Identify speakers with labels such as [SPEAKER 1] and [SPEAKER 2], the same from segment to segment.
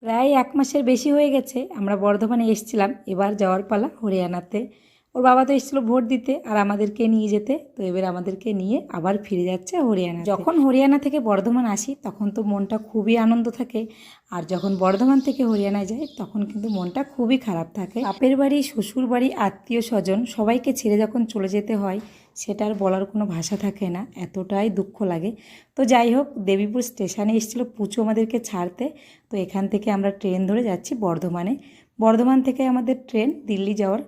[SPEAKER 1] প্রায় 1 মাসের বেশি হয়ে গেছে আমরা বর্ধমানে এসেছিলাম। এবার যাওয়ার পালা হরিয়ানাতে। ওর বাবা তো এসেছিলো ভোট দিতে আর আমাদেরকে নিয়ে যেতে। তো এবার আমাদেরকে নিয়ে আবার ফিরে যাচ্ছে হরিয়ানা। যখন হরিয়ানা থেকে বর্ধমান আসি তখন তো মনটা খুবই আনন্দ থাকে, আর যখন বর্ধমান থেকে হরিয়ানায় যাই তখন কিন্তু মনটা খুবই খারাপ থাকে। বাপের বাড়ি, শ্বশুর বাড়ি, আত্মীয় স্বজন সবাইকে ছেড়ে যখন চলে যেতে হয় সেটার বলার কোনো ভাষা থাকে না, এতটাই দুঃখ লাগে। তো যাই হোক, দেবীপুর স্টেশনে এসেছিলো পুচু আমাদেরকে ছাড়তে। তো এখান থেকে আমরা ট্রেন ধরে যাচ্ছি বর্ধমানে। বর্ধমান থেকে আমাদের ট্রেন দিল্লি যাওয়ার।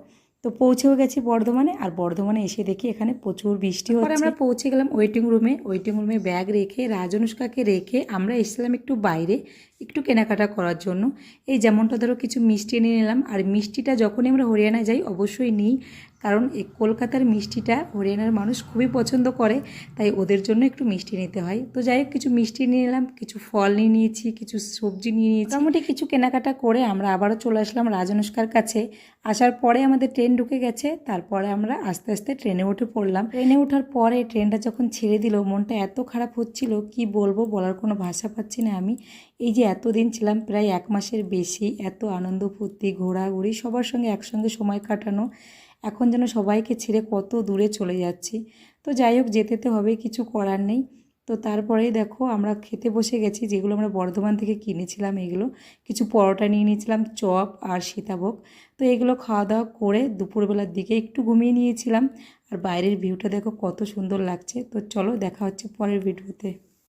[SPEAKER 1] তো পৌঁছেও গেছি বর্ধমানে, আর বর্ধমানে এসে দেখি এখানে প্রচুর বৃষ্টি হচ্ছে। আমরা পৌঁছে গেলাম ওয়েটিং রুমে ব্যাগ রেখে রাজনুষ্কাকে রেখে আমরা এসেছিলাম একটু বাইরে একটু কেনাকাটা করার জন্য। এই যেমনটা ধরো কিছু মিষ্টি নিয়ে নিলাম, আর মিষ্টিটা যখনই আমরা হরিয়ানায় যাই অবশ্যই নিই, কারণ এই কলকাতার মিষ্টিটা হরিয়ানার মানুষ খুবই পছন্দ করে, তাই ওদের জন্য একটু মিষ্টি নিতে হয়। তো যাই হোক, কিছু মিষ্টি নিয়ে নিলাম, কিছু ফল নিয়ে নিয়েছি, কিছু সবজি নিয়ে নিয়েছি। মোটামুটি কিছু কেনাকাটা করে আমরা আবারও চলে আসলাম রাজনুষ্কার কাছে। আসার পরে আমাদের ট্রেন ঢুকে গেছে, তারপরে আমরা আস্তে আস্তে ট্রেনে উঠে পড়লাম। ট্রেনে ওঠার পরে ট্রেনটা যখন ছেড়ে দিল মনটা এত খারাপ হচ্ছিল, কি বলবো, বলার কোনো ভাষা পাচ্ছি না আমি। এই যে এতদিন ছিলাম, প্রায় 1 মাসের বেশি, এত আনন্দ ফুর্তি, ঘোরাঘুরি, সবার সঙ্গে একসঙ্গে সময় কাটানো, এখন যেন সবাইকে ছেড়ে কত দূরে চলে যাচ্ছি। তো যাই হোক, যেতে তো হবে, কিছু করার নেই। তো তারপরেই দেখো আমরা খেতে বসে গেছি, যেগুলো আমরা বর্ধমান থেকে কিনেছিলাম। এগুলো কিছু পরোটা নিয়ে নিয়েছিলাম, চপ আর সীতাভোগ। তো এগুলো খাওয়া দাওয়া করে দুপুরবেলার দিকে একটু ঘুমিয়ে নিয়েছিলাম। আর বাইরের ভিউটা দেখো কত সুন্দর লাগছে। তো চলো, দেখা হচ্ছে পরের ভিডিওতে।